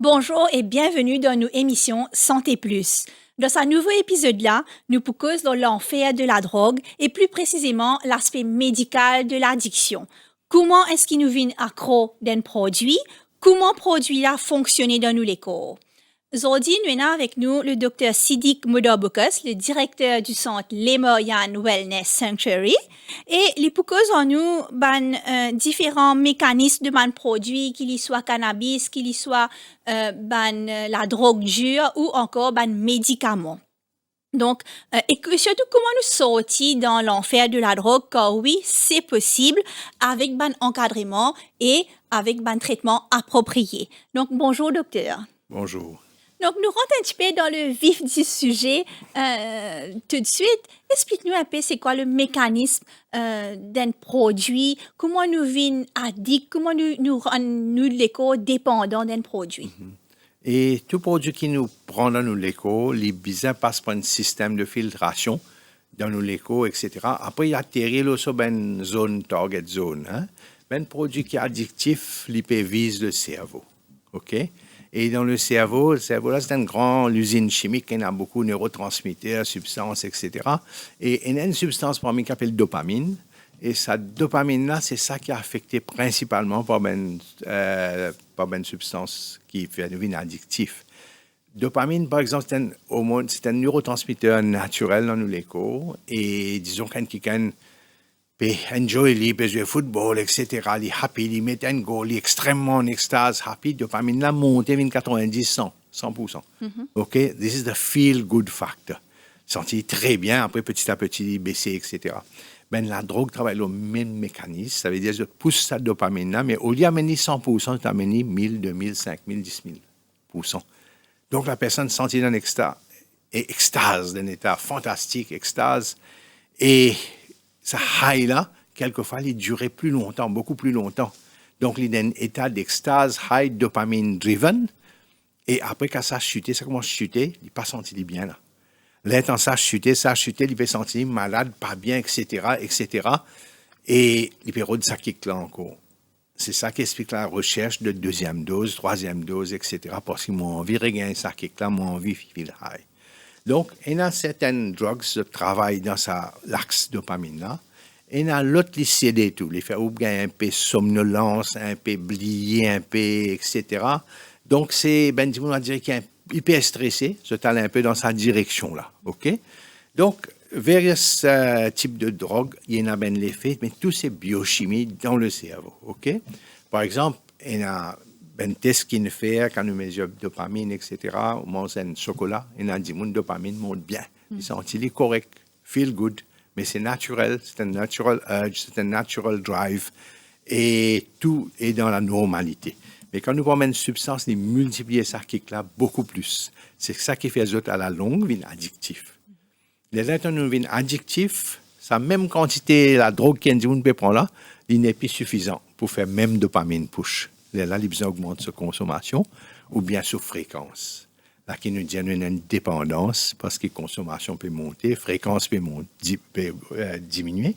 Bonjour et bienvenue dans nos émissions Santé Plus. Dans ce nouveau épisode-là, nous focusons dans l'enfer de la drogue et plus précisément l'aspect médical de l'addiction. Comment est-ce qu'il nous vient accro d'un produit? Comment le produit-là fonctionne dans nos corps? Aujourd'hui, nous avons avec nous le Dr. Siddiq Moudarboukas, le directeur du centre Lemorian Wellness Sanctuary. Et les poucos en nous différents mécanismes de produits, qu'il y soit cannabis, qu'il y soit la drogue dure ou encore médicaments. Donc, et surtout, comment nous sortir dans l'enfer de la drogue, car oui, c'est possible avec un encadrement et avec un traitement approprié. Donc, bonjour docteur. Bonjour. Donc, nous rentrons un petit peu dans le vif du sujet tout de suite. Explique-nous un peu c'est quoi le mécanisme d'un produit, comment nous vîmes addicts, comment nous rendons l'éco dépendants d'un produit. Et tout produit qui nous prend dans nos léco, les besoins passent par un système de filtration dans nos léco, etc. Après, il atterrit sur une zone, target zone. Hein? Un produit qui est addictif, il vise le cerveau. OK? Et dans le cerveau là, c'est une grande usine chimique qui a beaucoup de neurotransmetteurs, substances, etc. Et il y a une substance parmi qui s'appelle dopamine. Et cette dopamine-là, c'est ça qui est affecté principalement par une substance qui fait devenir addictif. Dopamine, par exemple, c'est un hormone, c'est un neurotransmetteur naturel dans nos corps. Et disons quelqu'un peut enjoy, il peut jouer football, etc. Il est happy, il met un goal, il est extrêmement en extase, happy. Dopamine là monte vers 90, 100%. OK? This is the feel-good factor. Sentir très bien, après petit à petit, baisser, etc. Ben, la drogue travaille le même mécanisme. Ça veut dire que je pousse cette dopamine-là, mais au lieu d'amener 100%, tu amènes 1000, 2000, 5000, 10 000%. Donc, la personne sentit dans extase, d'un état fantastique, extase. Et ça high-là, quelquefois, il durait plus longtemps, beaucoup plus longtemps. Donc, il est dans un état d'extase, high dopamine-driven. Et après, quand ça a chuté, ça commence à chuter, il n'est pas senti bien là. Là, ça a chuté, il peut sentir malade, pas bien, etc., etc. Et il peut redire ça kick là encore. C'est ça qui explique la recherche de deuxième dose, troisième dose, etc. Parce qu'ils m'ont envie de regagner ça kick là, m'ont envie de feel high. Donc, il y a certaines drogues qui travaillent dans l'axe dopamine là. Et il y a l'autre qui cède tout. Les fait oublier un peu somnolence, un peu oublier un peu, etc. Donc, c'est, on va dire qu'il y a un hyper stressé, se tale un peu dans sa direction là, ok? Donc, various types de drogues, il y en a bien l'effet, mais tout c'est biochimie dans le cerveau, ok? Par exemple, il y a un test qui nous fait quand nous mesure dopamine, etc. On mange un chocolat, il y a dit mon dopamine monte bien, il sentit il est correct, feel good, mais c'est naturel, c'est un natural urge, c'est un natural drive, et tout est dans la normalité. Mais quand nous prenons une substance, nous multiplions ça qui là beaucoup plus. C'est ça qui fait à la longue vin addictif. Les lettres nous vin addictif, sa même quantité la drogue qu'on peut prendre là, il n'est plus suffisant pour faire même dopamine push. Là, il besoin augmente sa consommation ou bien sa fréquence. Là, qui nous dit une dépendance parce que consommation peut monter, fréquence peut diminuer.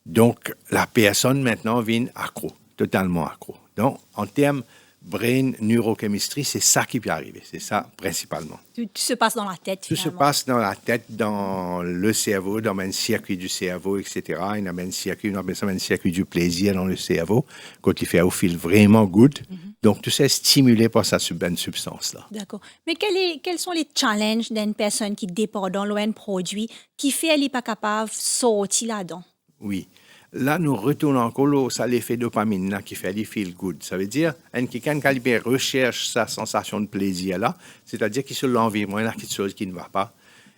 Donc, la personne maintenant vient accro, totalement accro. Donc, en termes brain neurochemistry, c'est ça qui peut arriver. C'est ça, principalement. Tout se passe dans la tête, Tout se passe dans la tête, dans le cerveau, dans un circuit du cerveau, etc. Il y a un circuit, on appelle ça un circuit du plaisir dans le cerveau, quand il fait au fil vraiment good. Donc, tout ça est stimulé par cette substance-là. D'accord. Mais quels sont les challenges d'une personne qui dépend d'un produit qui fait qu'elle n'est pas capable de sortir là-dedans? Oui. Là, nous retournons encore à l'effet dopamine là, qui fait les feel good. Ça veut dire quelqu'un qui recherche sa sensation de plaisir là, c'est-à-dire qu'il se l'environnement, il y a quelque chose qui ne va pas.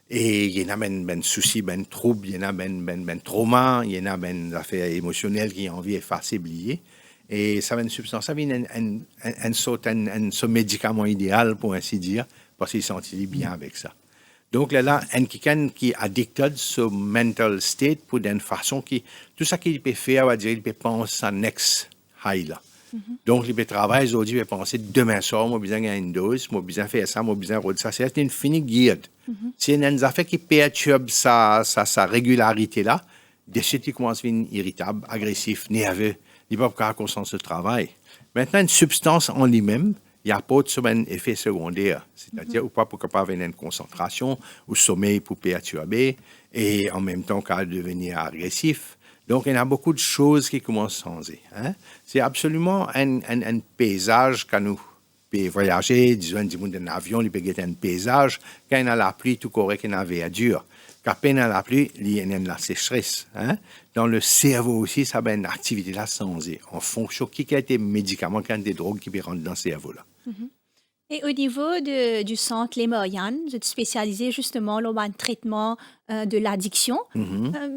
Et il y en a ben souci, ben trouble, il y en a ben trauma, il y en a ben affaires émotionnelles qui ont envie d'effacer, oublier. Et ça va une substance, ça vient un médicament idéal, pour ainsi dire, parce qu'il sentit bien avec ça. Donc là, quelqu'un qui est addicted sur mental state pour d'une façon qui, tout ça qu'il peut faire, on va dire, il peut penser à next high là. Donc, il peut travailler aujourd'hui, il peut penser demain soir, moi, besoin d'une dose, moi, besoin faire ça, moi, besoin de ça. C'est une finie guide. C'est une affaire qui perturbe sa régularité là. De suite, il commence à devenir irritable, agressif, nerveux. Il ne peut pas avoir conscience de travail. Maintenant, une substance en lui-même, il n'y a pas de effet secondaire. C'est-à-dire, ou pas pour capable avoir une concentration, ou sommeil pour perturber, et en même temps qu'à devenir agressif. Donc, il y a beaucoup de choses qui commencent à changer. Hein? C'est absolument un paysage quand nous pouvons voyager, disons, un avion, il peut être un paysage. Quand il y a la pluie, tout correct, il y a la verdure. Quand il y a la pluie, il y a la sécheresse. Hein? Dans le cerveau aussi, ça a une activité là changée en fonction qui a été médicaments, qui a des drogues qui rentrent dans le cerveau là. Et au niveau du centre Les Morianes, vous êtes spécialisé justement dans le traitement de l'addiction.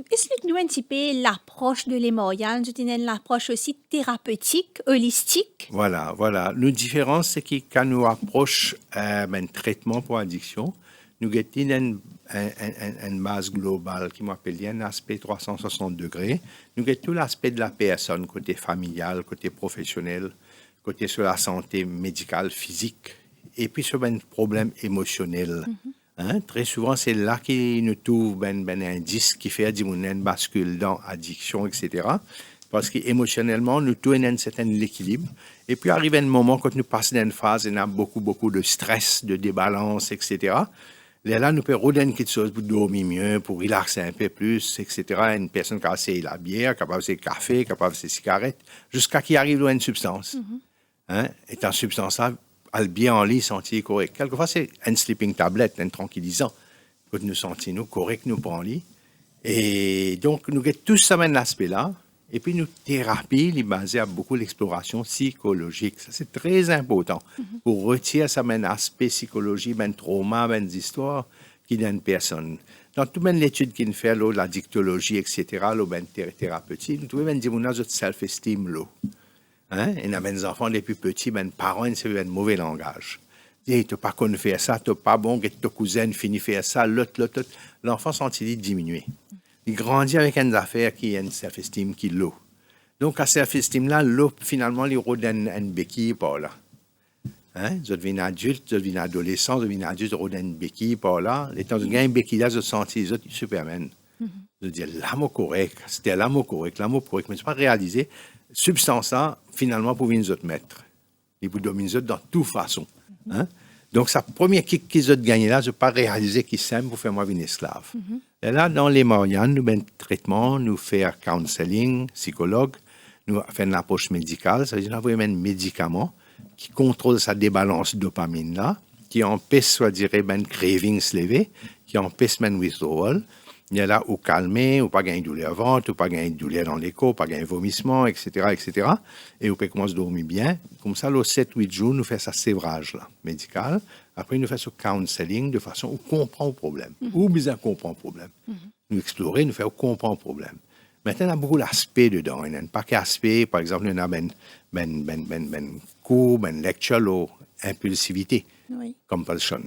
Explique-nous un petit peu l'approche de Les Morianes. Vous avez une approche aussi thérapeutique, holistique. Voilà. La différence, c'est que quand nous approchons un traitement pour addiction, nous avons une base globale qui m'appelle un aspect 360 degrés. Nous avons tout l'aspect de la personne, côté familial, côté professionnel, côté sur la santé médicale, physique, et puis sur un problème émotionnel. Hein? Très souvent, c'est là qu'il nous trouve un indice qui fait une bascule dans addiction, etc. Parce qu'émotionnellement, nous trouvons un certain équilibre. Et puis, arrive un moment, quand nous passons dans une phase, il y a beaucoup de stress, de débalance, etc. Et là, nous pouvons redonner quelque chose pour dormir mieux, pour relaxer un peu plus, etc. Une personne qui a essayé la bière, capable de café, capable de cigarettes, jusqu'à qu'il arrive à une substance. Hein? Et en substance-là, elle bien en lit, sentir correct. Quelquefois, c'est un sleeping tablet, un tranquillisant. Quand nous sentons correct, nous prenons en lit. Et donc, nous avons tous ce même aspect-là. Et puis, notre thérapie est basée à beaucoup l'exploration psychologique. Ça, c'est très important pour retirer ce même aspect psychologique, même trauma, même histoire qui donne personne. Dans toute l'étude qu'il fait, la dictologie, etc., la thérapeutique, nous trouvons même des self-esteem, Hein? Il y a des enfants les plus petits, les parents, c'est un mauvais langage. Tu n'as pas connu faire ça, tu n'as pas bon, que ta cousine finit faire ça, l'autre. L'enfant sent-il diminuer. Il grandit avec une affaire qui a une self-esteem qui l'eau. Donc, à self-esteem-là, l'eau, finalement, il redonne une béquille par là. Hein? Vous devenez adulte, vous devenez adolescent, vous devenez adulte, vous redonnez une béquille par là. Les temps de gagner une béquille là, vous sentez les autres Superman. Vous dites, l'amour correct, c'était l'amour correct, mais ce n'est pas réalisé. Substance-là, finalement, pour nous autres mettre. Et pour dominer nous autres dans toute façon. Hein? Donc, sa première kick qu'ils ont gagné là, je n'ai pas réalisé qu'ils s'aiment pour faire moi une esclave. Et là, dans les Morianes, nous faisons traitement, nous faisons counseling, psychologue, nous faisons une approche médicale, ça veut dire nous avons un médicament qui contrôle sa débalance dopamine là, qui empêche, soit dirait, craving se lever, qui empêche withdrawal. Il y a là où calmer, ou pas gagner douleur au ventre, ou pas gagner douleur dans l'écho, pas gagner vomissement, etc. Et on peut commencer à dormir bien. Comme ça, le 7-8 jours, nous faisons ce sévrage là, médical. Après, nous faisons ce counseling de façon où on comprend le problème. Où bien comprend le problème. Nous explorer, nous faisons comprendre le problème. Maintenant, il y a beaucoup d'aspects dedans. Il y a un paquet d'aspects. Par exemple, il y a cours, lecture, impulsivité. Oui. Compulsion,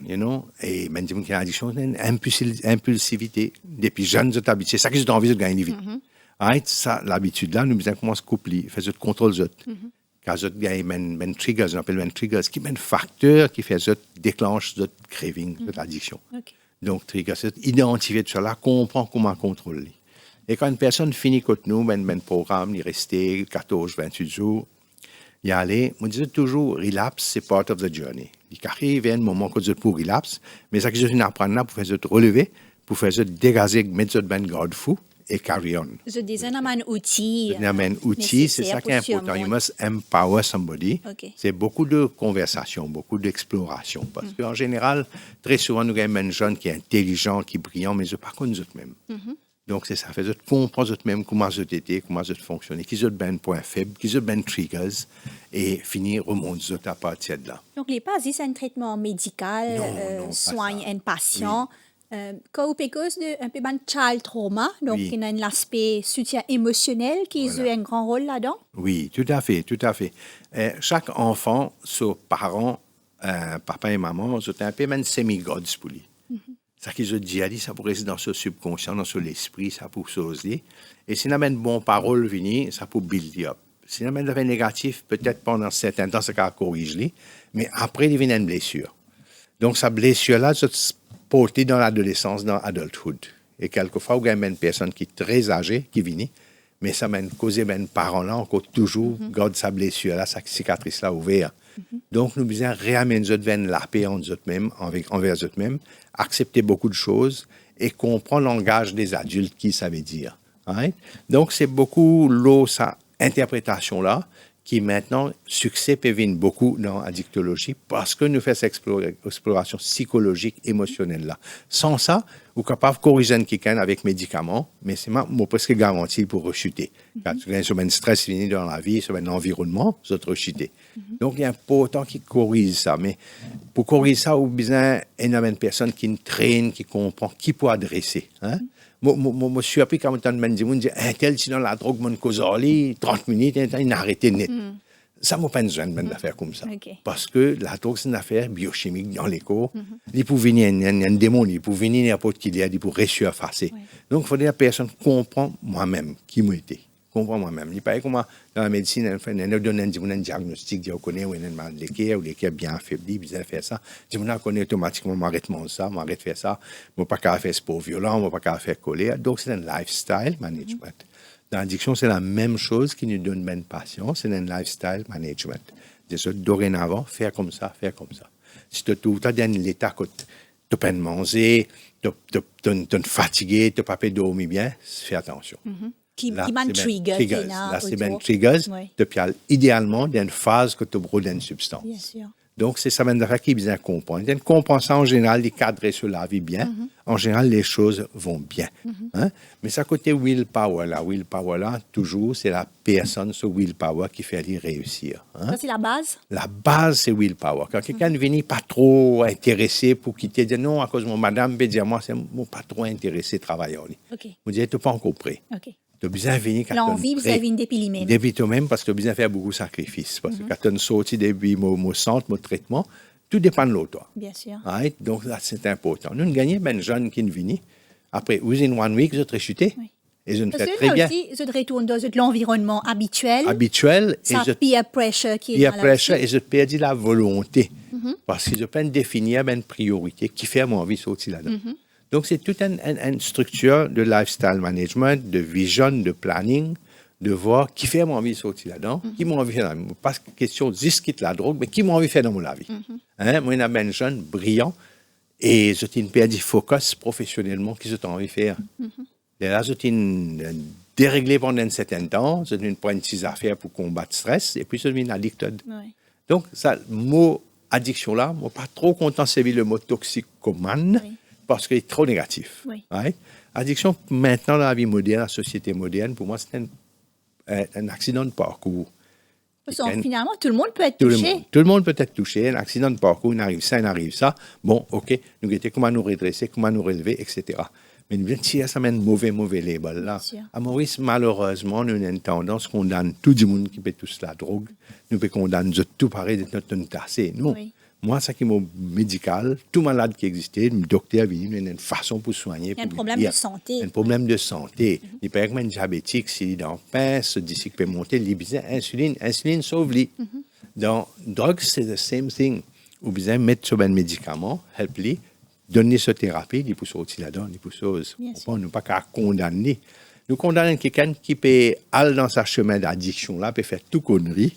et même qui a addiction, une impulsivité. Depuis jeune, c'est ça que j'ai envie de gagner vite. Ça, l'habitude-là, nous besoin commencer à coupler, faire le contrôle de quand vous avez un trigger, on appelle triggers, qui est un facteur qui fait déclenche le craving, l'addiction. Okay. Donc, trigger, c'est identifier tout cela, comprendre comment contrôler. Et quand une personne finit avec nous, programme, il reste 14, 28 jours, y aller, on disait toujours, relapse, c'est part of the journey. Il arrive un moment que vous êtes pour relapse, mais ça que je viens d'apprendre là, pour faire vous relever, pour faire vous dégager, mettre votre garde fou et carry on. Vous avez un outil. Un outil, c'est ça qui est important. You must empower somebody. Okay. C'est beaucoup de conversation, beaucoup d'exploration. Parce qu'en général, très souvent, nous avons un jeune qui est intelligent, qui est brillant, mais je ne sais pas qu'on nous mêmes. Donc, c'est ça. Fait de comprendre eux-mêmes comment ils étaient, comment ils fonctionnaient, qu'ils ont des points faibles, qu'ils ont des triggers, et finir remonter à partir de là. Donc, les pas, c'est un traitement médical, soigne un patient. Quand vous parlez d'un peu de child trauma, donc il y a un aspect soutien émotionnel qui joue un grand rôle là-dedans. Oui, tout à fait. Chaque enfant, ses parents, papa et maman, sont un peu même semi-gods pour lui. Ça qu'ils ont dit, ça pourrait rester dans ce subconscient, dans l'esprit, ça peut s'oser. Et si on a une bonne parole venir, ça peut build up. Si on a une négatif, peut-être pendant certains temps, ça va corriger, mais après, il vient une blessure. Donc, cette blessure-là, se porter dans l'adolescence, dans l'adulthood. Et quelquefois, il y a une personne qui est très âgée, qui vient, Mais ça m'a causé, parents-là, encore toujours, garde sa blessure là, sa cicatrice-là ouverte. Donc, nous besoin réamener nous autres vers la paix envers eux-mêmes, accepter beaucoup de choses et comprendre le langage des adultes qui ça veut dire. Right? Donc, c'est beaucoup sa interprétation-là qui maintenant, succès peut venir beaucoup dans l'addictologie parce que nous faisons cette exploration psychologique, émotionnelle-là. Sans ça, vous êtes capable de corriger quelqu'un avec médicaments, mais c'est presque garanti pour rechuter. Quand tu as un stress fini dans la vie, sur un environnement, vous êtes rechuté. Donc, il y a un important qui corrige ça. Mais pour corriger ça, vous avez besoin d'une personne qui traîne, qui comprend, qui peut adresser. Hein? Moi, je suis appris quand on me dit, un tel, sinon la drogue, mon cause 30 minutes, il a arrêté net. Ça ne m'a pas besoin d'une affaire comme ça. Okay. Parce que la drogue, c'est une affaire biochimique dans les corps. Il peut venir un démon, il peut venir n'importe qui, il peut ressurfacer. Donc, il faut que la personne comprenne moi-même qui m'a été. Comprends moi-même. Il paraît que moi, dans la médecine, on donne un diagnostic, on connaît où il y a une maladie ou l'équerre bien affaibli, il faire ça. On connaît automatiquement, m'arrête ça, m'arrête de faire ça, je ne peux pas faire sport violent, je ne peux pas faire coller. Donc, c'est un lifestyle management. Dans l'addiction, c'est la même chose qui nous donne une patience, c'est un lifestyle management. Dorénavant, faire comme ça, faire comme ça. Si tu as dans l'état que tu n'as pas de manger, tu es fatigué, tu n'as pas pu dormir bien, fais attention. Qui m'a trigger. Là, c'est bien triggers. Depuis, idéalement, dans une phase que tu brûles une substance. Bien sûr. Donc, c'est ça qui est bien comprendre. Il comprend ça en général, les cadres sur la vie bien. En général, les choses vont bien. Hein? Mais ça côté willpower là, toujours, c'est la personne, ce willpower qui fait aller réussir. Hein? Ça, c'est la base? La base, c'est willpower. Quand quelqu'un ne vient pas trop intéressé pour quitter, dit non, à cause de mon madame, peut dire moi, c'est pas trop intéressé à travailler. Okay. Vous dites, tu n'es pas encore prêt. Okay. Tu as besoin de venir quand l'envie, vous avez une depuis lui-même. Depuis toi-même, parce que tu as besoin de faire beaucoup de sacrifices. Parce que quand tu es sorti depuis mon centre, mon traitement, tout dépend de l'autre. Bien sûr. Right? Donc, là, c'est important. Nous, nous gagnons ben jeunes qui viennent. Après, within 1 week, ils ont chuté. Oui. Ils ont fait très bien. Aussi, ils retournent dans l'environnement habituel. Ça, peer pressure qui est peer pressure, ils ont perdu la volonté. Parce qu'ils ont pas défini une priorité qui fait mon envie de sortir là-dedans. Donc, c'est toute une structure de lifestyle management, de vision, de planning, de voir qui fait mon envie de sortir là-dedans, qui m'a envie de faire. Pas question de juste quitter la drogue, mais qui m'a envie de faire dans mon vie. Hein? Moi, il y a un jeune brillant et j'ai une perdu focus professionnellement qui j'ai envie de faire. Et là, j'ai une déréglé pendant un certain temps, j'ai une pointe de affaires pour combattre le stress et puis j'ai une addicted. Oui. Donc, ça, le mot addiction là, je ne suis pas trop content de servir le mot toxicomane. Oui. Parce qu'il est trop négatif. Oui. Right? Addiction, maintenant, dans la vie moderne, la société moderne, pour moi, c'est un accident de parcours. Finalement, tout le monde peut être touché. Tout le monde peut être touché. Un accident de parcours, il arrive ça. Bon, OK, nous guetter comment nous redresser, comment nous relever, etc. Mais si ça mène mauvais label là. À Maurice, malheureusement, nous avons une tendance à condamner tout le monde qui peut toucher la drogue. Nous peut condamner tout pareil de notre tassé. Non. Oui. Moi, ça qui est médical, tout malade qui existait, le docteur avait une façon pour soigner. Il y a un problème de santé. Un problème de santé. Il peut être un diabétique, s'il est dans pince, d'ici qu'il peut monter, il a besoin insuline sauve-lui. Dans drogue, c'est the same thing. Vous besoin de mettre sur un médicament, help-lui, donner sa thérapie, il peut sortir là-dedans, il peut sortir. On ne peut pas qu'à condamner. Nous condamnons quelqu'un qui peut aller dans sa chemin d'addiction, là, peut faire tout connerie,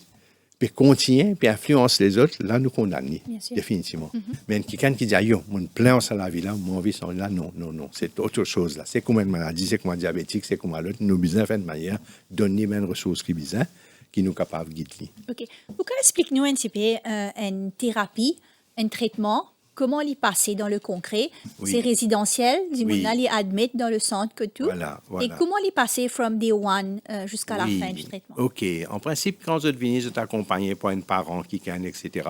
puis continuer, puis influence les autres, là, nous condamnons, définitivement. Mais quelqu'un qui dit, yo, mon plein à la vie, là, mon vie, là, non, c'est autre chose, là. C'est comme une maladie, c'est comme un diabétique, c'est comme un autre. Nous, besoin faire de manière, donner les ressources qui besoin, qui nous capables de guider. OK. Pourquoi explique-nous un petit peu une thérapie, un traitement, comment l'y passer dans le concret? Oui. C'est résidentiel, du monde l'y admettre dans le centre que tout. Voilà. Et comment l'y passer from day one jusqu'à la fin du traitement? OK. En principe, quand vous venez, vous êtes accompagné par un parent qui gagne, etc.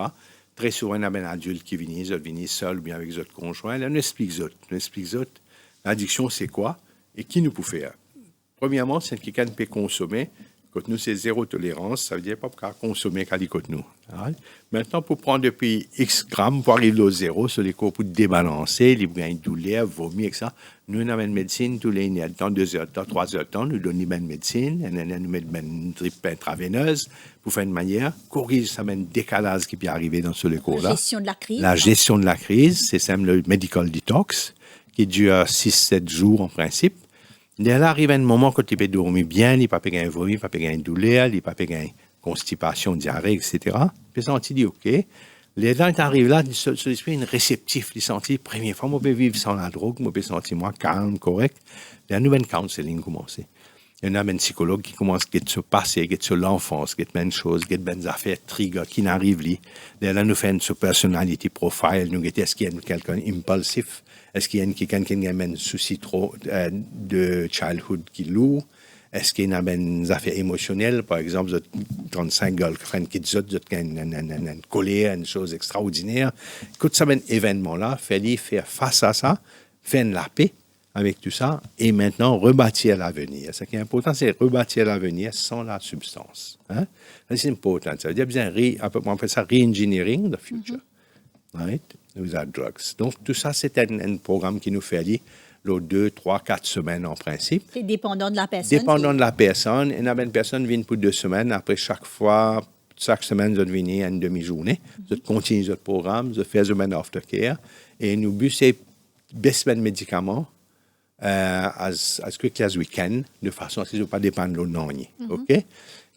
Très souvent, il y a un adulte qui vient, vous venez seul ou bien avec votre conjoint. Là, on explique l'addiction, c'est quoi et qui nous peut faire. Premièrement, c'est quelqu'un qui peut consommer. Quand nous, c'est zéro tolérance, ça veut dire pas pour consommer quand il coûte nous. Maintenant, pour prendre depuis X grammes pour arriver au zéro, sur les cours pour débalancer, il y a une douleur, vomir, etc. Nous, on a une médecine tous les temps, 2 heures de temps, 3 heures de temps, nous donnons une médecine, nous mettons une drip intraveineuse pour faire une manière, corriger ça, un décalage qui peut arriver dans ce cours-là. La gestion de la crise. La gestion de la crise, c'est ça le medical detox, qui dure 6-7 jours en principe. Là, arrive un moment quand tu peux dormir bien, il pas un vomi, pas une douleur, il pas une constipation, diarrhée, etc. Puis senti dit OK. Les gens qui arrivent là, sur l'esprit, une réceptif, ils sentent, première fois, moi, je peux vivre sans la drogue, moi, je peux sentir moi calme, correct. La nouvelle counseling commence. Il y en a un psychologue qui commence à se passer, qui sur l'enfance, qui une chose, qui des affaires trigger qui n'arrivent là. Là, nous faisons une personality profile, nous est-ce qu'il y a quelqu'un impulsif, est-ce qu'il y a quelqu'un qui a un souci trop de childhood qui lourd, est-ce qu'il y a des affaires émotionnelles, par exemple, vous êtes 35 girlfriends qui disent une colère, une chose extraordinaire. Écoute, ça, un événement-là, fallait faire face à ça, faire la paix avec tout ça, et maintenant rebâtir l'avenir. Ce qui est important, c'est rebâtir l'avenir sans la substance. Hein? C'est important. Ça veut dire bien, on fait ça re-engineering the future, right? Without drugs. Donc, tout ça, c'est un programme qui nous fait aller 2, 3, 4 semaines en principe. C'est dépendant de la personne. Dépendant de la personne. Et une personne vient pour 2 semaines. Après, chaque semaine, vous venez à une demi-journée. Vous continuez votre programme, vous faites un aftercare. Et nous, but, c'est baisser les médicaments as quickly as we can, de façon à ce que ne pas dépendre de l'eau. OK?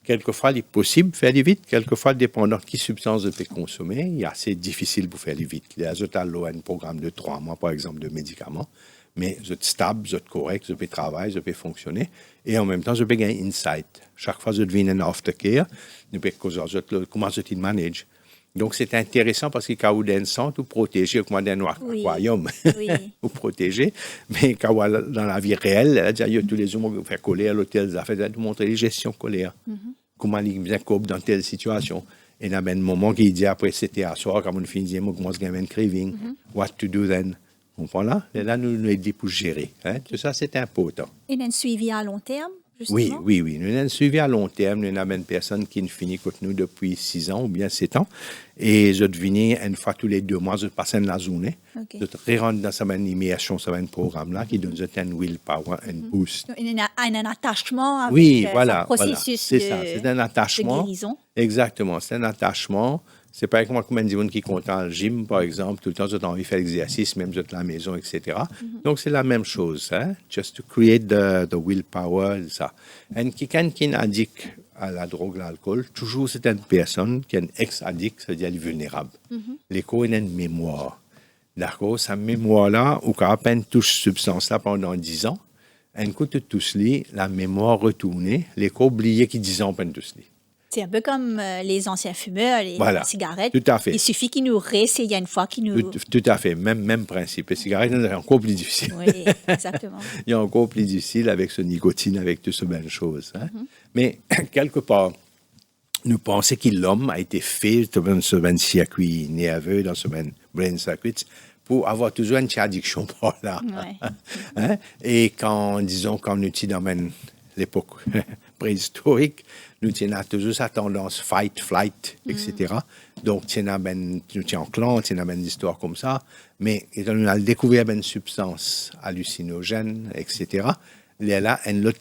Quelquefois, il est possible de faire aller vite. Quelquefois, dépendant de quelle substance vous pouvez consommer, il est assez difficile pour faire aller vite. Les azotalo a un programme de 3 mois, par exemple, de médicaments. Mais vous êtes stable, vous êtes correct, vous pouvez travailler, vous pouvez fonctionner. Et en même temps, vous pouvez gagner insight. Chaque fois que vous devenez un aftercare, vous pouvez commencer à manager. Donc, c'est intéressant parce que quand vous êtes centre, vous protégez, comme dans un aquarium, vous protégez. Mais quand vous êtes dans la vie réelle, il y a tous les jours qui vous font colère à l'hôtel, vous faites montrer les gestions colère. Comment ils bien cope dans telle situation. Et il y a un moment qui dit après, c'était à soir, quand on finit, on commence à avoir un craving. What to do then? Voilà. Et là, nous aidons pour gérer. Hein? Tout ça, c'est important. Et un suivi à long terme, justement? Oui. Nous avons un suivi à long terme. Nous avons une personne qui finit avec nous depuis 6 ans ou bien 7 ans. Et je deviens une fois tous les 2 mois, je passe la journée. Okay. Je rentre dans cette immersion, ce programme-là qui donne un willpower, un boost. Il y a un attachement avec ce processus c'est ça. C'est un attachement. De guérison. Exactement. C'est un attachement. C'est pas comme un monde qui compte dans le gym, par exemple, tout le temps, vous avez envie de faire l'exercice, même vous êtes à la maison, etc. Donc, c'est la même chose, hein? Just to create the willpower, ça. Et quelqu'un qui est addict à la drogue, l'alcool, toujours c'est une personne qui est un ex-addict, c'est-à-dire elle est vulnérable. L'écho, il a une mémoire. D'accord? Sa mémoire-là, ou quand à peine touche cette substance-là pendant 10 ans, un coup de tous la mémoire retournée, l'écho oublié qu'il 10 ans peine tous les. C'est un peu comme les anciens fumeurs, les cigarettes. Tout à fait. Il suffit qu'ils nous réessayent une fois qu'ils nous... Tout à fait. Même principe. Les cigarettes, c'est encore plus difficile. Oui, exactement. Il y a encore plus difficile avec ce nicotine, avec toutes ces belles choses. Hein? Mais quelque part, nous pensons que l'homme a été fait dans ce circuit nerveux, dans ce brain circuit, pour avoir toujours une addiction par là. Ouais. Hein? Et quand nous étions dans l'époque préhistorique, nous avons toujours sa tendance fight, flight, etc. Donc, nous sommes en clan, nous avons une histoire comme ça. Mais quand on a découvert une substance hallucinogène, etc., là, une autre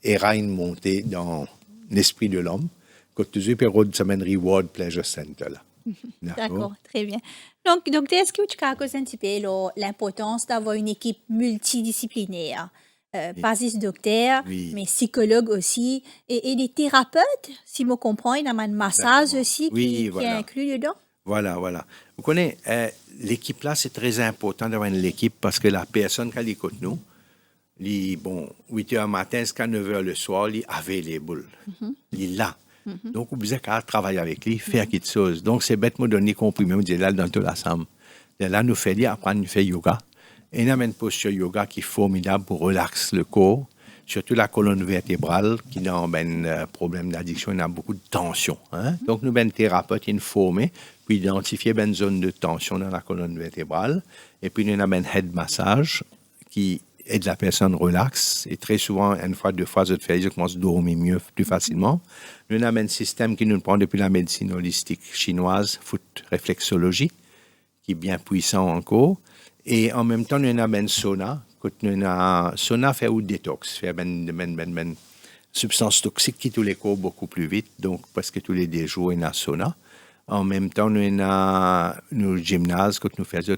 era une montée dans l'esprit de l'homme. Quand tu peux avoir reward pleasure center là. D'accord, très bien. Donc, est-ce que tu as causé un petit peu l'importance d'avoir une équipe multidisciplinaire? Pas juste docteur, mais psychologue aussi, et des thérapeutes, si je comprends, il y a un massage aussi qui est inclus dedans. Voilà. Vous connaissez, l'équipe là, c'est très important d'avoir une équipe parce que la personne qui écoute nous, 8 heures matin jusqu'à 9 heures le soir, il est available. Il est là. Donc, vous besoin qu'à travailler avec lui, faire quelque chose. Donc, c'est bête de me donner comprimé, on dit là, dans toute la salle. Là, nous faisons apprendre à faire yoga. Et nous avons une posture yoga qui est formidable pour relaxer le corps, surtout la colonne vertébrale, qui dans un problème d'addiction, il a beaucoup de tension. Hein? Donc, nous avons un thérapeute qui est formé, puis identifier une zone de tension dans la colonne vertébrale. Et puis, nous avons un head massage qui aide la personne relaxe. Et très souvent, une fois, 2 fois, je commence à dormir mieux, plus facilement. Nous avons un système qui nous prend depuis la médecine holistique chinoise, foot réflexologie, qui est bien puissant encore. Et en même temps, nous avons un sauna. Sauna fait un détox, fait une substance toxique qui tous les corps beaucoup plus vite. Donc, presque tous les 2 jours, il y a un sauna. En même temps, nous avons un gymnase, quand nous faisons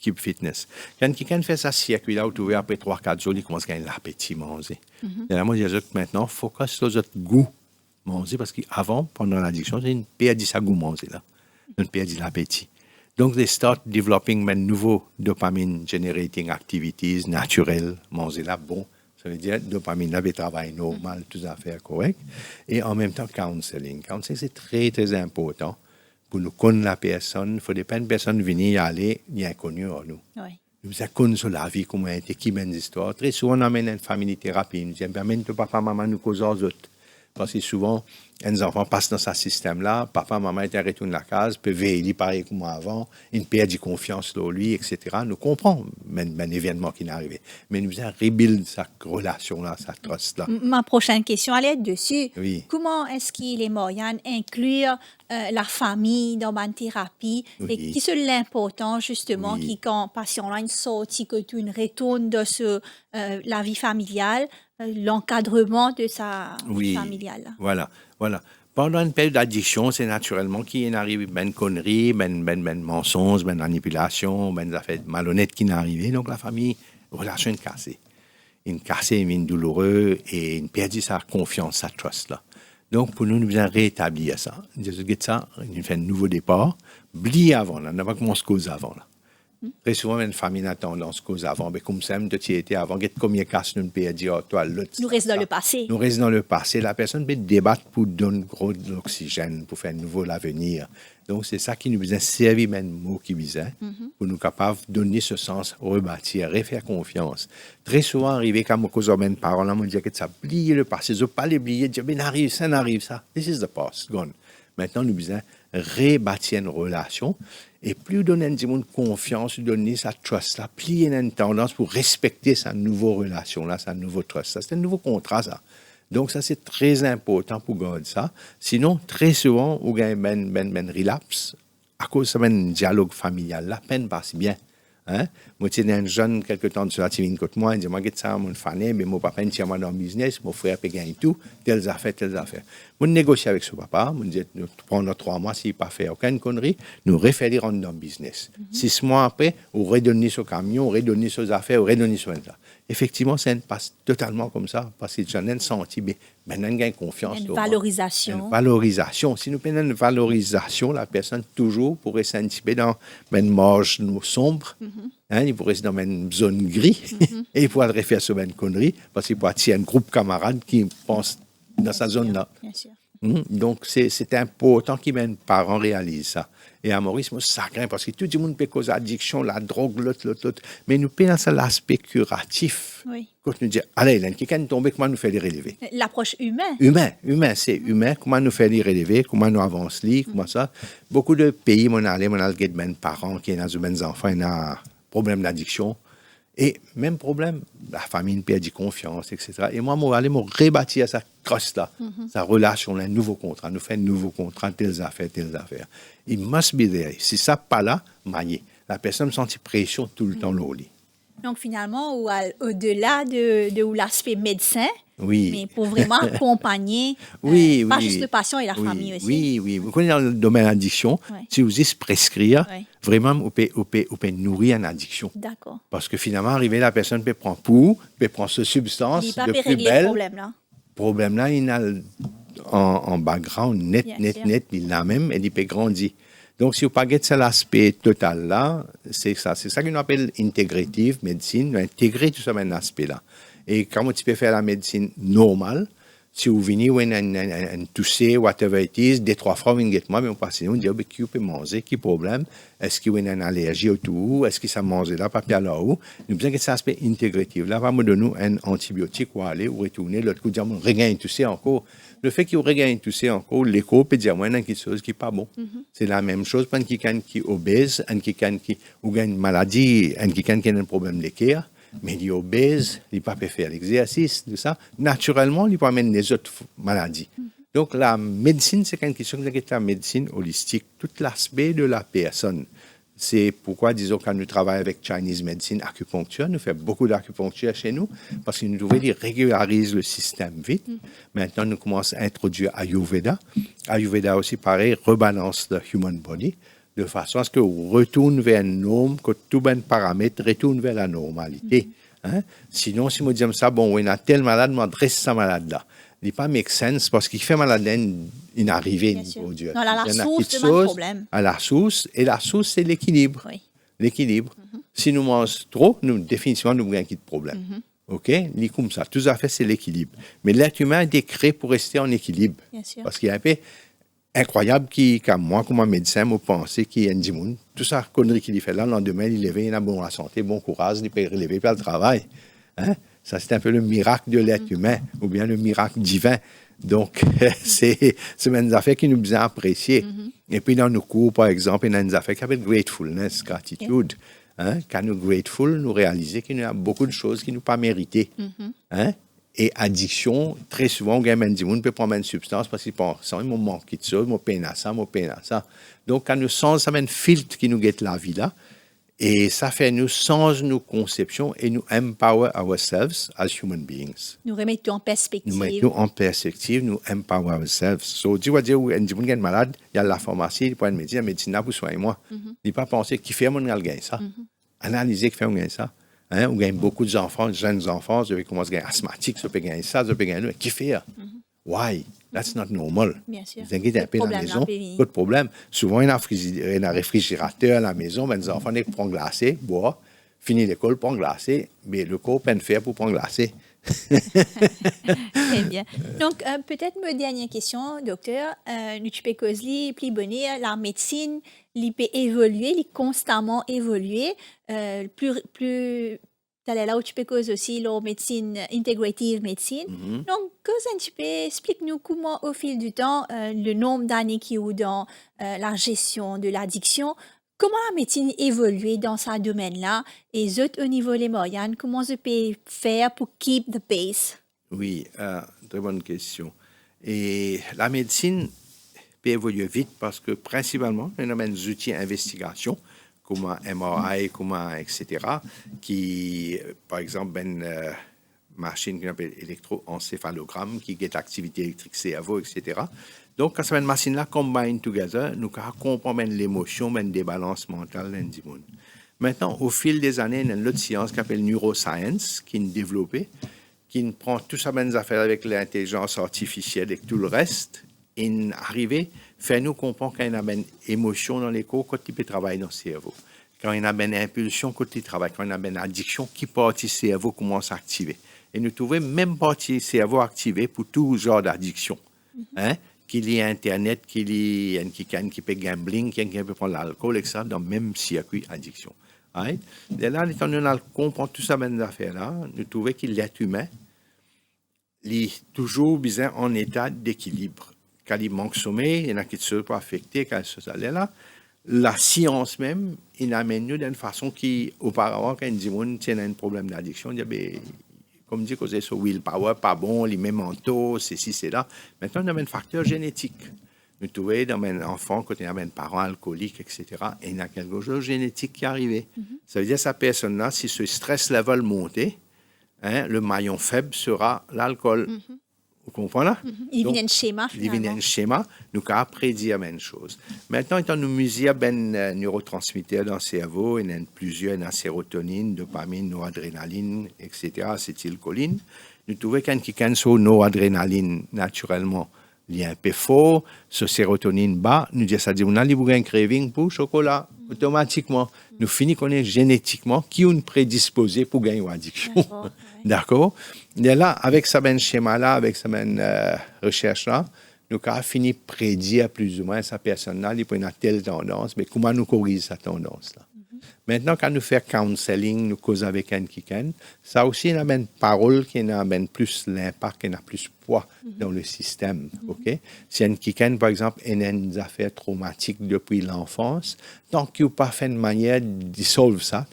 Keep Fitness. Quand quelqu'un fait ça circuit-là, vous trouvez après 3-4 jours, il commence à gagner l'appétit manger. Et là, moi, je dis que maintenant, focus sur votre goût manger, parce qu'avant, pendant l'addiction, c'est une perdu sa goût manger, là. Une perdu l'appétit. Donc, they start developing de nouveaux dopamine generating activities naturelles, manger là, bon. Ça veut dire dopamine là, travail normal, toutes les affaires correctes. Et en même temps, counseling. Counseling, c'est très, très important. Pour nous connaître la personne, il faut pas une personne venir y aller, ni inconnu à nous. Oui. Nous avons sur la vie, comment elle était, qui mène l'histoire. Très souvent, on amène une famille thérapie. Nous disons, amène ton papa, maman, nous cause aux autres. Parce que souvent, les enfants passent dans ce système-là, papa, maman est arrêté de la case, peut veiller pareil comme moi avant, une perte de confiance dans lui, etc. Nous comprenons un événement qui est arrivé. Mais nous avons rebuild cette relation-là, cette trust-là. Ma prochaine question allait être dessus. Oui. Comment est-ce qu'il est moyen d'inclure la famille dans ma thérapie et Oui. qui c'est l'important justement Oui. qui quand patient là une sortie que tu une retourne de la vie familiale, l'encadrement de sa vie familiale. Voilà. Pendant une période d'addiction, c'est naturellement qu'il arrive ben conneries, ben mensonges, ben manipulations, ben affaires malhonnêtes qui n'arrivent. Donc la famille, relation est cassée. Une cassée, une douloureuse et une perdue sa confiance, sa trust là. Donc pour nous, nous devons rétablir ça. Nous fait un nouveau départ. Oubliez avant, là, on n'a pas commencé cause avant là. Très souvent, une famille a tendance cause avant, mais comme ça, tu étais avant, combien de casse nous perdus, toi, l'autre. Nous restons dans le passé. Nous restons dans le passé. La personne peut débattre pour donner gros de l'oxygène, pour faire un nouveau l'avenir. Donc, c'est ça qui nous besoin servir, même mot qui besoin, pour nous capables de donner ce sens, rebâtir, refaire confiance. Très souvent, arrivé quand moi, cause mes parents, là, on dit que ça oublier le passé, je ne pas l'oublier, dire, mais n'arrive ça. This is the past, gone. Maintenant, nous besoin rebâtir une relation. Et plus donner un petit monde confiance, donner sa trust, là, plier une tendance pour respecter sa nouvelle relation, là, sa nouvelle trust. Ça, c'est un nouveau contrat, ça. Donc, ça, c'est très important pour garder ça. Sinon, très souvent, on gagne ben relapse à cause de un dialogue familial. La peine passe bien. Hein? Moi, j'étais un jeune, quelque temps de cela, tu viens contre moi, il dit, moi, j'ai ça, mon fané, mais mon papa, il moi dans le business, mon frère peut gagner tout, telles affaires. Moi, négocie avec son papa, moi, dit, nous prenons 3 mois, s'il n'a pas fait aucune connerie, nous référons rendre dans le business. 6 mois après, on redonne son camion, on redonne ses affaires, on redonne son ça. Effectivement, ça ne passe totalement comme ça, parce que j'en ai senti, mais maintenant, il y a confiance. Une valorisation. Une valorisation. Si nous prenons une valorisation, la personne toujours pourrait s'anticiper dans une marge sombre, hein, il pourrait être dans une zone grise, et il pourrait refaire sur une connerie, parce qu'il pourrait attirer un groupe de camarades qui pensent dans sa zone-là. Bien sûr. Donc, c'est important que mes parents réalisent ça. Et à Maurice, moi, ça craint parce que tout le monde peut causer addiction, la drogue, l'autre. Mais nous payons ça l'aspect curatif. Oui. Quand nous disons, allez, là, quelqu'un est tombé, comment nous fait les relever? L'approche humaine. Humain, c'est humain. Comment nous faire les relever? Comment nous avancer? Comment ça? Beaucoup de pays, on a des parents qui ont des enfants, qui ont problème d'addiction. Et même problème, la famille perd de confiance, etc. Et moi, je vais aller me rebâtir sa crosse-là, sa relation, un nouveau contrat. Nous faisons un nouveau contrat, telles affaires. Il must be there. Si ça n'est pas là, maillé. La personne sent pression tout le temps au lit. Donc, finalement, au-delà de l'aspect médecin, Oui. mais pour vraiment accompagner pas juste le patient et la famille aussi. Oui. Vous connaissez dans le domaine de l'addiction, si vous dites prescrire, vraiment, vous pouvez nourrir une addiction. D'accord. Parce que finalement, arriver, la personne peut prendre peut prendre ce substance Il de peut plus régler belle. le problème, là. Problème-là, il a en background net, il l'a même, et il peut grandir. Donc, si vous ne pas l'aspect total là, c'est ça qu'on appelle integrative médecine, intégrer tout ça dans un aspect-là. Et comment tu peux faire la médecine normale, si vous venez ou un toussé, whatever it is, 2-3 fois, vous venez moi, mais on passe, on dit, qui peut manger, qui problème, est-ce qu'il y a une allergie autour, est-ce qu'il ça mange là, papier là-haut. Nous besoin que cet aspect intégratif. Là, va me donner un antibiotique ou aller, ou retourner, l'autre coup, dire, on regagne toussé encore. Le fait qu'il regagne toussé encore, l'écho peut dire, moi, il y a quelque chose qui n'est pas bon. C'est la même chose pour quelqu'un qui est obèse, quelqu'un qui a une maladie, quelqu'un qui a un problème de cœur. Mais il est obèse, il ne peut pas faire l'exercice, tout ça. Naturellement, il peut amener les autres maladies. Donc, la médecine, c'est quelque chose qui est la médecine holistique, tout l'aspect de la personne. C'est pourquoi, disons, quand nous travaillons avec Chinese Medicine, acupuncture, nous faisons beaucoup d'acupuncture chez nous, parce que nous devons régulariser le système vite. Maintenant, nous commençons à introduire Ayurveda. Ayurveda aussi, pareil, rebalance le human body. de façon à ce qu'on retourne vers une norme, que tout ben paramètre retourne vers la normalité. Hein? Sinon, si moi dis ça, bon, on a tel malade, on adresse sa malade-là. Il n'est pas make sense parce qu'il fait malade une arrivée. Bien sûr. Non, là, la source de mon problème. À la source, et la source, c'est l'équilibre. Oui. L'équilibre. Si nous mangeons trop, nous, définitivement, nous avons un problème. OK? C'est comme ça. Tout à fait, c'est l'équilibre. Mais l'être humain est créé pour rester en équilibre. Bien sûr. Parce qu'il y a un peu incroyable comme moi, comme un médecin, je pensais qu'il y a un dimoun. Tout ça, connerie qu'il fait là, le lendemain, il lève, il a bon la santé, bon courage, il peut relever par le travail. Hein? Ça, c'est un peu le miracle de l'être humain, ou bien le miracle divin. Donc, c'est une affaire qui nous a apprécié. Et puis, dans nos cours, par exemple, il y a une affaire qui s'appelle gratefulness, gratitude. Hein? Quand nous grateful, nous réalisons qu'il y a beaucoup de choses qui ne nous pas méritées. Hein? Et addiction, très souvent, on peut prendre une substance parce qu'il pense, il m'a manqué de ça, il m'a peine à ça, il m'a peine à ça. Donc, quand nous sens, ça met un filtre qui nous guette la vie là. Et ça fait nous change nos conceptions et nous empower ourselves as human beings. Nous remettons en perspective. Nous mettons en perspective, nous empower ourselves. So, tu vas dire, où un est malade, il y a la pharmacie, il peut me dire, la médecine là pour soigner moi. Il n'a pas pensé qui fait mon gain ça. Analyser qui fait mon gain ça. Hein, on gagne beaucoup d'enfants, de jeunes enfants, je vais commencer à gagner asthmatique, je peux gagner ça, je peux gagner qui fait. Why? That's not normal. Bien sûr. Vous inquiétez un peu dans la maison, pas de problème. Souvent, il y a un réfrigérateur à la maison, mais les enfants prennent glacé, boire, finir l'école, prennent glacé, mais le corps peine faire pour prendre glacé. Très bien. Donc, peut-être ma dernière question, docteur. Tu peux causer, plus bonheur, la médecine, il peut évoluer, il constamment évoluer. Plus là où tu peux causer aussi la médecine, integrative médecine. Donc, tu peux explique-nous comment, au fil du temps, le nombre d'années qu'il y a dans la gestion de l'addiction, comment la médecine évolue dans ce domaine-là et autres, au niveau des moyens, comment je peux faire pour keep the pace? Oui, très bonne question. Et la médecine peut évoluer vite parce que principalement, on a des outils d'investigation comme un MRI, comme etc., qui, par exemple, une machine qu'on appelle électroencéphalogramme, qui guette l'activité électrique cerveau, etc. Donc, quand cette machine-là combine together, nous comprenons l'émotion, le débalance mental d'un monde. Maintenant, au fil des années, il y a une autre science qui s'appelle neuroscience, qui est développée, qui prend tout ça, les affaires avec l'intelligence artificielle et tout le reste, et arriver fait nous comprendre quand il y a une émotion dans les corps, quand il peut travailler dans le cerveau. Quand il y a une impulsion, quand il travaille. Quand il y a une addiction, qui partie du cerveau commence à activer. Et nous trouvons même partie du cerveau activée pour tout genre d'addiction. Hein? Qu'il y ait Internet, qu'il y ait qui peut gambling, qui peut prendre l'alcool, etc., dans le même circuit addiction. Right? Et là, quand nous comprenons tout ça, ces affaires-là, nous trouvons que l'être humain est toujours bien en état d'équilibre. Quand il manque de sommeil, il y en a qui ne sont pas affectés, quand ça allait là. La science même, il amène nous d'une façon qui, auparavant, quand il dit qu'il y a un problème d'addiction, il dit, ben, comme dit que c'est ce willpower, pas bon, les mêmes mentaux, c'est ci, c'est là. Maintenant, on a un facteur génétique. Nous trouvons dans un enfant, quand il y a un parent alcoolique, etc., et il y a quelque chose de génétique qui est arrivé. Ça veut dire que cette personne-là, si ce stress level monte, hein, le maillon faible sera l'alcool. Vous comprenez? Il vient un schéma, finalement. Il vient un schéma, nous avons prédit la même chose. Maintenant, étant nous mesure ben neurotransmetteurs dans le cerveau, il y en a plusieurs, il y a sérotonine, dopamine, noradrénaline, etc., acétylcholine. Nous trouvons qu'il y a une noradrénaline, naturellement, il y a un peu fort, ce sérotonine bas, nous disons ça dit, on a un craving pour chocolat, automatiquement. Nous finissons qu'on est génétiquement qui est prédisposé pour gagner une addiction. D'accord? Et là, avec ce même schéma-là, avec cette même recherche-là, nous avons fini de prédire plus ou moins sa personne-là, il peut y avoir telle tendance, mais comment nous corriger cette tendance-là? Maintenant, quand nous faisons counseling, nous causons avec un kikan, ça aussi, il y a une parole qui a plus l'impact, qui a plus poids dans le système. Okay? Si un kikan, par exemple, a une affaire traumatique depuis l'enfance, tant qu'il n'a pas fait une manière de dissolver ça,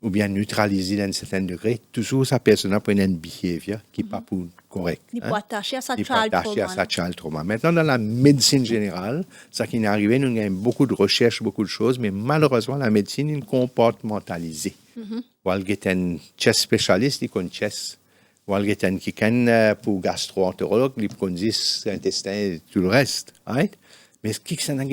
ou bien neutraliser d'un certain degré, toujours sa personne peut avoir une behavior qui n'est pas correct. Il peut attacher à sa child trauma. Maintenant, dans la médecine générale, ça qui est arrivé, nous avons beaucoup de recherches, beaucoup de choses, mais malheureusement, la médecine est comportementalisée. Ou elle est un chest spécialiste, il connaît chest. Ou elle est un qui pour gastro-entérologue, il connaît intestin et tout le reste. Right? Mais ce qui est la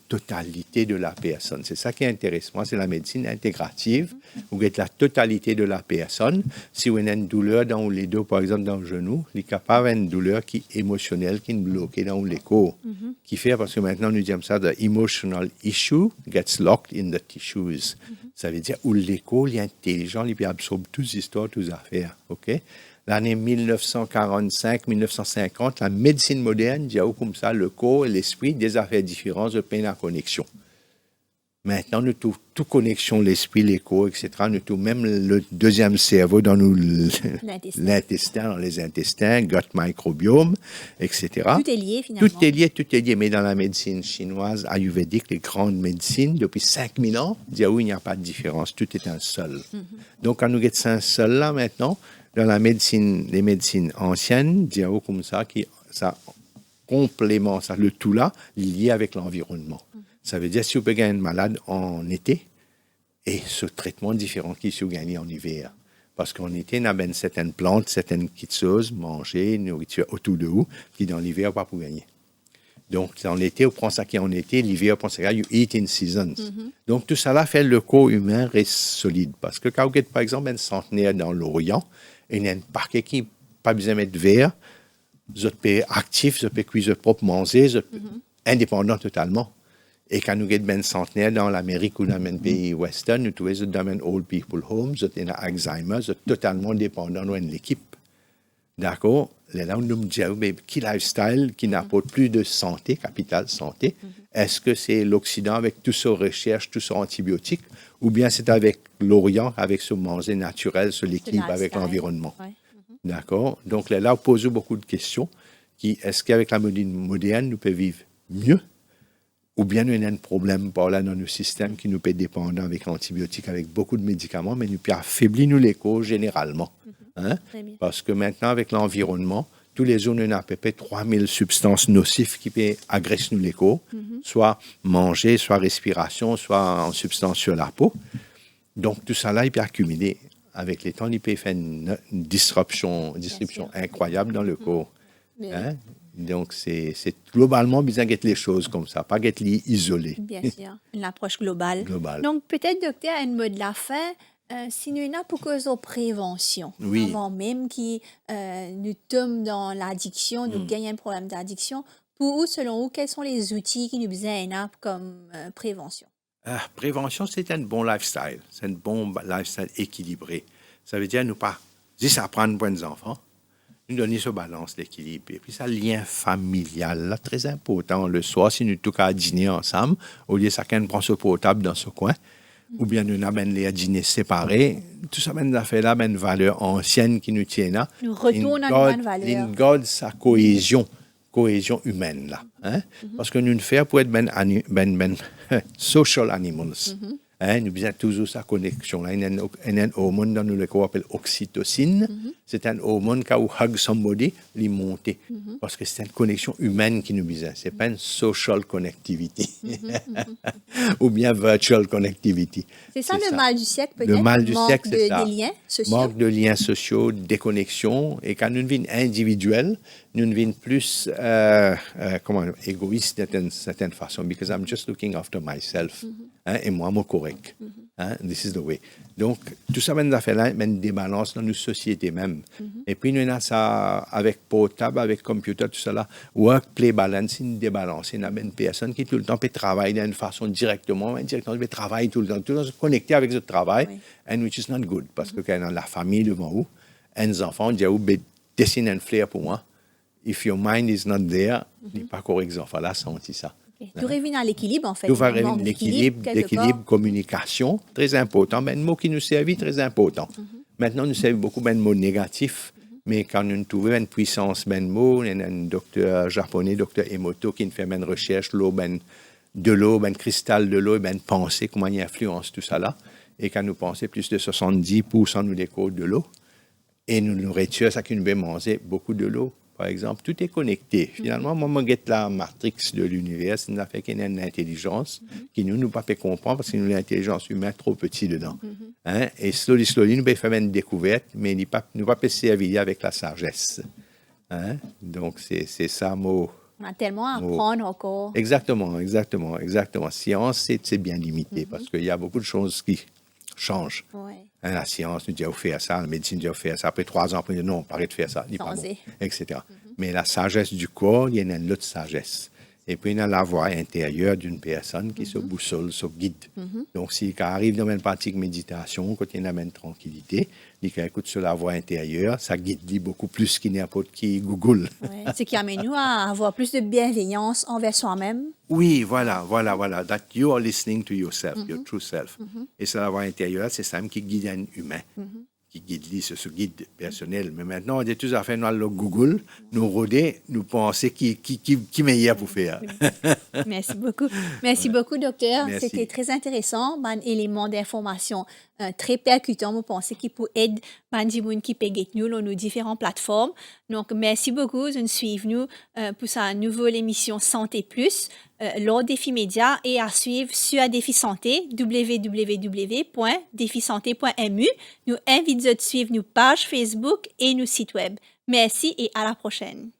totalité de la personne, c'est ça qui est intéressant, c'est la médecine intégrative, où est la totalité de la personne. Si on a une douleur dans les dos, par exemple dans le genou, il est capable d'avoir une douleur qui est émotionnelle, qui est bloquée dans les corps, qui fait, parce que maintenant nous disons ça, the emotional issue gets locked in the tissues. Ça veut dire où l'écho, il est intelligent, il peut absorber toutes les histoires, toutes les affaires, ok? L'année 1945-1950, la médecine moderne dit comme ça, le corps et l'esprit, des affaires différentes, de peine à connexion. Maintenant, nous trouvons toute connexion, l'esprit, les corps, etc. Nous trouvons même le deuxième cerveau dans l'intestin, dans les intestins, gut microbiome, etc. Tout est lié, finalement. Tout est lié. Mais dans la médecine chinoise, ayurvédique, les grandes médecines, depuis 5000 ans, dit il n'y a pas de différence. Tout est un seul. Donc, quand nous avons un seul là, maintenant, dans la médecine, les médecines anciennes, diao comme ça, qui ça complément, ça le tout là, lié avec l'environnement. Ça veut dire si vous pouvez un malade en été et ce traitement différent qui se gagne en hiver. Parce qu'en été, on a certaines plantes, certaines choses, manger, nourriture autour de vous, qui dans l'hiver, pas pour gagner. Donc, en été, on prend ça qui est en été, l'hiver, on prend ça qui you eat in seasons. Donc, tout ça là fait le corps humain reste solide. Parce que quand vous êtes, par exemple, un centenaire dans l'Orient, il y a un paquet qui n'a pas besoin de mettre vert, vous êtes actif, vous pouvez cuire propre manger, vous êtes indépendant totalement. Et quand nous sommes un centenaire dans l'Amérique ou dans un pays western, nous trouvons dans un old people home, vous êtes Alzheimer, vous êtes totalement dépendant de l'équipe. D'accord? Là, on nous dit, mais qui lifestyle qui n'apporte plus de santé, capital santé? Est-ce que c'est l'Occident avec toute sa recherche, tout son antibiotique, ou bien c'est avec l'Orient, avec ce manger naturel, ce l'équilibre avec l'environnement? Ouais. D'accord? Donc là, on pose beaucoup de questions. Est-ce qu'avec la médecine moderne, nous pouvons vivre mieux? Ou bien nous avons un problème par là dans nos systèmes qui nous peut dépendant avec l'antibiotique, avec beaucoup de médicaments, mais nous peut affaiblir nous l'écho généralement. Hein? Parce que maintenant, avec l'environnement, tous les jours, nous avons à peu près 3000 substances nocives qui peuvent agresser nous l'écho, soit manger, soit respiration, soit en substance sur la peau. Donc, tout ça là, il peut accumuler. Avec les temps, il peut faire une disruption incroyable dans le corps. Hein? Donc, c'est globalement bien d'être les choses comme ça, pas d'être isolé. Bien sûr, une approche globale. Donc, peut-être, docteur, un mot de la fin, si nous avons pour cause de prévention, avant même que nous tombons dans l'addiction, nous gagnons un problème d'addiction, pour vous, selon vous, quels sont les outils qui nous besoin comme prévention? Prévention, c'est un bon lifestyle. C'est un bon lifestyle équilibré. Ça veut dire, nous pas juste apprendre bons enfants, nous donner ce balance, l'équilibre. Et puis, ça, lien familial, là, très important. Le soir, si nous tous à dîner ensemble, au lieu de chacun prend ce portable dans ce coin, ou bien nous avons les dîner séparés, tout ça, ben, affaires là, une valeur ancienne qui nous tient là. Nous retournons à une valeur. Il garde sa cohésion humaine là. Hein? Parce que nous faisons pour être ben social animals. Hein? Nous avons toujours sa connexion là. Il y a un hormone dans le corps appelle oxytocine. C'est un hormone qui hug somebody, il monte. Parce que c'est une connexion humaine qui nous besoin. C'est pas une social connectivity. Ou bien virtual connectivity. C'est ça le mal du siècle peut-être. Le mal du siècle, c'est ça. Des liens sociaux. Manque de liens sociaux, déconnexion. Et quand nous vivons individuels, nous vivons plus égoïste d'une certaine façon. Because I'm just looking after myself. Hein, et moi, mon correct. Hein, this is the way. Donc, tout ça, ben, là, ben, des balances dans nos sociétés même. Et puis, nous avons ça avec portable, avec computer, tout ça là. Work-play balance, une débalance. Il y a une personne qui tout le temps peut travailler d'une façon directement, peut travailler tout le temps se connecter avec ce travail, and which is not good. Parce que quand on a la famille devant vous, un enfant dit, dessine un flair pour moi. If your mind is not there, il n'est pas correct, enfant là, senti ça. Tout revient à l'équilibre, en fait. Tout va revenir l'équilibre, communication, très important. Ben, un mot qui nous servit, très important. Maintenant, nous servons beaucoup de mots négatifs, mais quand nous trouvons une puissance, ben mot, il y a un docteur japonais, docteur Emoto, qui fait une recherche, de l'eau, cristal de l'eau, pensée, comment il influence tout ça là. Et quand nous pensons, plus de 70% nous décodent de l'eau. Et nous nourriture, ça qui nous fait manger beaucoup de l'eau. Par exemple, tout est connecté. Finalement, moi, je la matrix de l'univers, c'est une affaire qui a une intelligence qui nous pas fait comprendre parce que nous, l'intelligence humaine est trop petite dedans. Hein? Et slowly, nous pouvons faire une découverte, mais nous pas servir avec la sagesse. Hein? Donc, c'est ça, On a tellement à apprendre encore. Exactement. Science, c'est bien limité parce qu'il y a beaucoup de choses qui changent. Ouais. Hein, la science nous dit, on fait ça, la médecine dit, on fait ça. Après 3 ans, après, non, arrête de faire ça, dis pas bon, etc. Mais la sagesse du corps, il y a une autre sagesse. Et puis, il y a la voix intérieure d'une personne qui se boussole, se guide. Donc, si quand arrive dans une pratique méditation, quand il y a une tranquillité, il écoute sur la voix intérieure, ça guide beaucoup plus qu'il n'importe qui Google. Ouais. C'est qui amène nous à avoir plus de bienveillance envers soi-même. Oui, voilà. That you are listening to yourself, your true self. Et c'est la voix intérieure, c'est ça qui guide un humain. Qui guide lui, c'est ce guide personnel. Mais maintenant, on dit tout à fait, nous allons Google, nous rôder, nous penser qui meilleur pour faire. Merci beaucoup. Merci beaucoup, docteur. Merci. C'était très intéressant. Un élément d'information très percutant. Je pense qu'il peut aider les gens qui peuvent nous dans nos différentes plateformes. Donc, merci beaucoup de nous suivre nous, pour sa nouvelle émission Santé Plus, lors Défi Média et à suivre sur Défi Santé, www.defisanté.mu. Nous invitons à suivre nos pages Facebook et nos sites web. Merci et à la prochaine.